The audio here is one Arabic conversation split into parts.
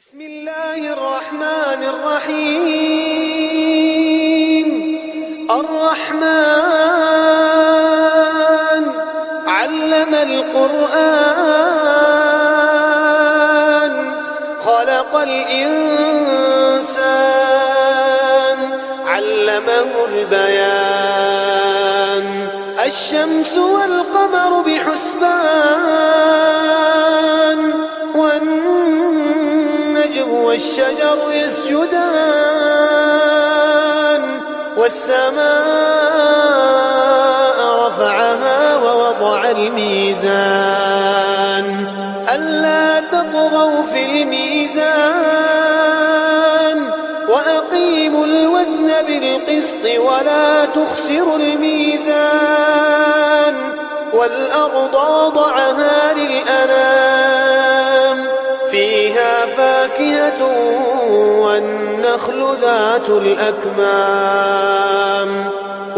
بسم الله الرحمن الرحيم. الرحمن علم القرآن خلق الإنسان علمه البيان. الشمس والقمر بحسبان والنجم والشجر يسجدان. والسماء رفعها ووضع الميزان ألا تطغوا في الميزان وأقيموا الوزن بالقسط ولا تخسروا الميزان. والأرض وضعها للأنام فيها فاكهة والنخل ذات الأكمام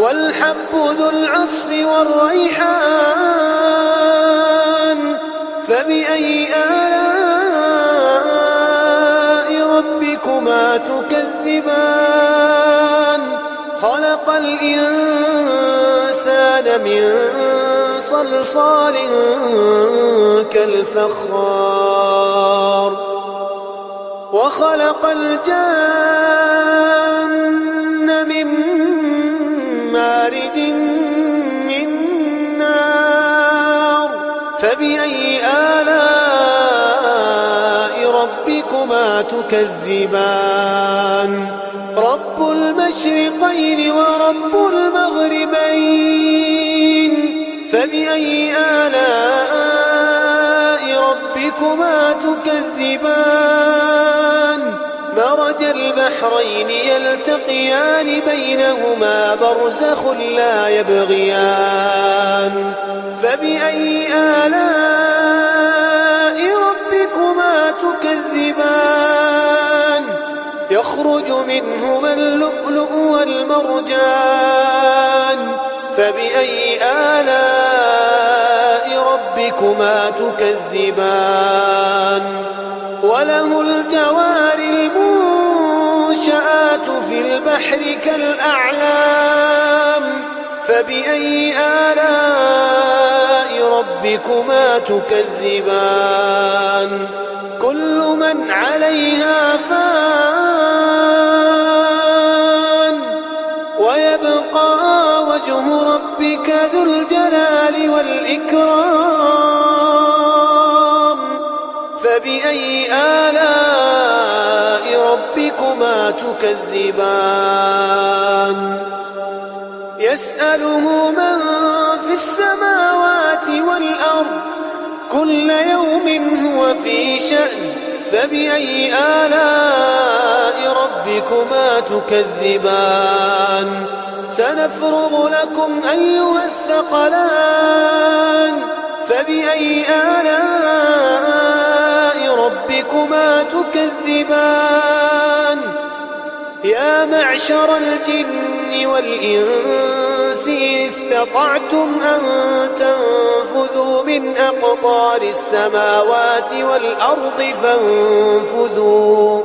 والحب ذو العصف والريحان. فبأي آلاء ربكما تكذبان. خلق الإنسان من صلصال كالفخار وخلق الجان من مارج من نار. فبأي آلاء ربكما تكذبان. رب المشرقين ورب المغربين. فبأي آلاء ربكما تكذبان. مرج البحرين يلتقيان بينهما برزخ لا يبغيان. فبأي آلاء ربكما تكذبان. يخرج منهما اللؤلؤ والمرجان. فبأي آلاء ربكما تكذبان. وله الجوار المنشآت في البحر كالأعلام. فبأي آلاء ربكما تكذبان. كل من عليها فان ويبقى وجه ربك ذو الجلال والإكرام. فبأي آلاء ربكما تكذبان. يسأله من في السماوات والأرض كل يوم هو في شأن. فبأي آلاء ربكما تكذبان. سنفرغ لكم أيها الثقلان. فبأي آلاء ربكما تكذبان. يا معشر الجن والإنس إن استطعتم أن تنفذوا من أقطار السماوات والأرض فانفذوا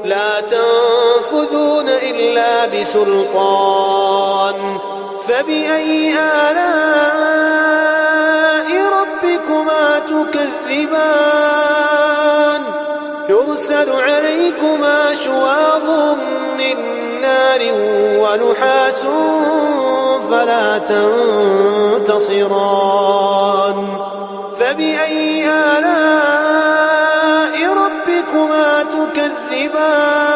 لا تنفذون إلا بسلطان. فبأي آلاء ربكما تكذبان. يرسل عليكما شواظ من نار ونحاس فلا تنتصران. فبأي آلاء ربكما تكذبان.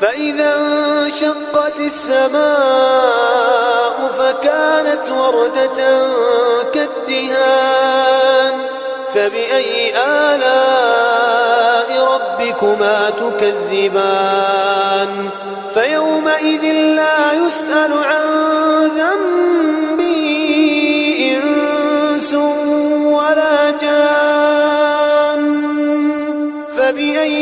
فإذا انشقت السماء فكانت وردة كالدهان. فبأي آلاء ربكما تكذبان. فيومئذ لا يسأل عن ذنبه إنس ولا جان. فبأي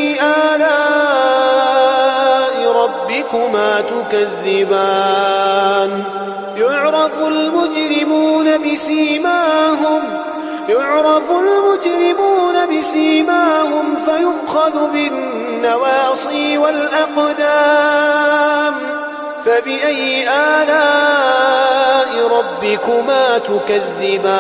آلاء ربكما تكذبان. يعرف المجرمون بسيماهم يعرف المجرمون بسيماهم فيؤخذ بالنواصي والأقدام فبأي آلاء ربكما تكذبان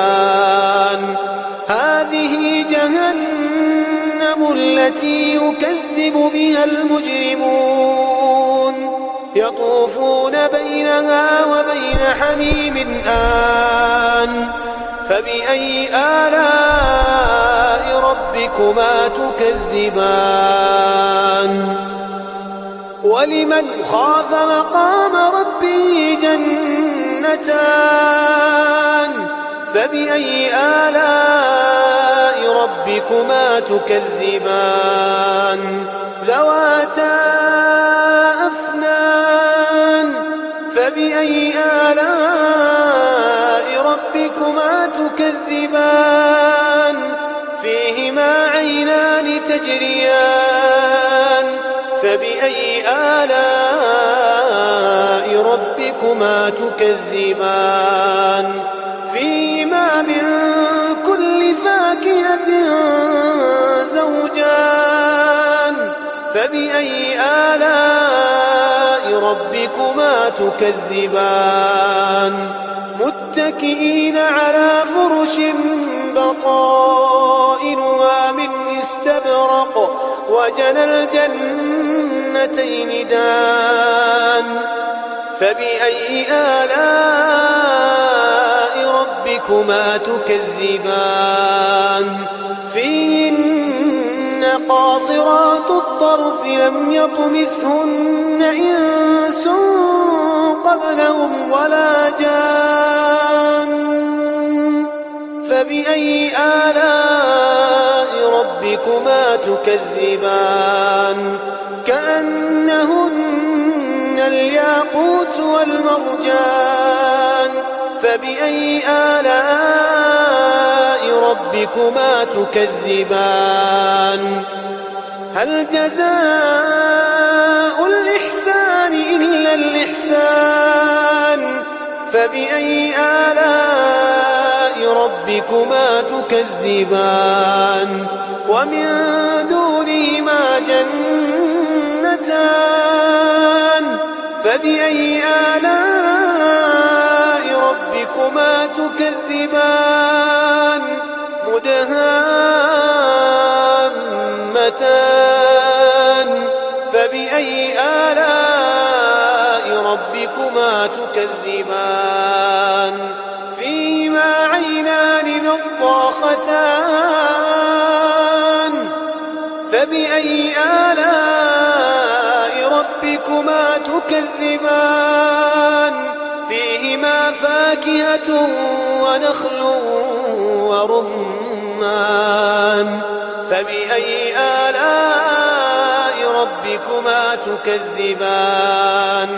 هذه جهنم التي يكذب بها المجرمون يطوفون بينها وبين حميم آن فبأي آلاء ربكما تكذبان ولمن خاف مقام ربه جنتان فبأي آلاء ربكما تكذبان ذواتا أفنان فبأي آلاء ربكما تكذبان فيهما عينان تجريان فبأي آلاء ربكما تكذبان فيهما من كل فاكهة زوجان فبأي آلاء ربكما تكذبان متكئين على فرش بطائنها من استبرق وجنى الجنتين دان فبأي آلاء ربكما تكذبان فيهن قاصرات الطرف لم يطمثهن إنس قبلهم ولا جان فبأي آلاء ربكما تكذبان كأنهن الياقوت والمرجان فبأي آلاء ربكما تكذبان هل جزاء الإحسان إلا الإحسان فبأي آلاء ربكما تكذبان ومن دونهما جنتان فبأي آلاء ربكما تكذبان مدهامتان فبأي آلاء ربكما تكذبان فيهما عينان نضاختان فبأي آلاء ربكما تكذبان فيهما فاكهة ونخل ورمان فبأي آلاء ربكما تكذبان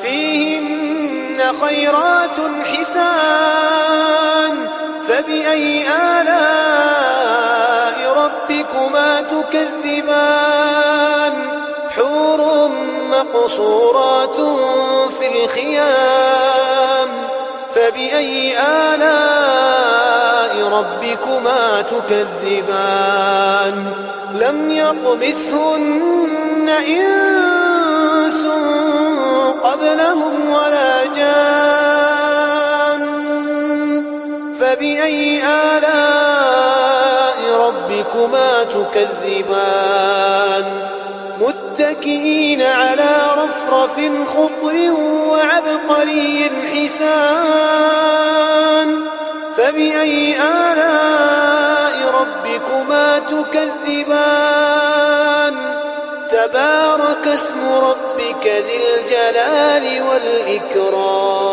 فيهن خيرات حسان فبأي آلاء ربكما تكذبان حور مقصورات في الخيام فبأي آلاء ربكما تكذبان لم يطمثهن إنس قبلهم ولا جان فبأي آلاء ربكما تكذبان متكئين على رفرف خضر وعبقري حسان فبأي آلاء ربكما تكذبان تبارك اسم ربك ذي الجلال والإكرام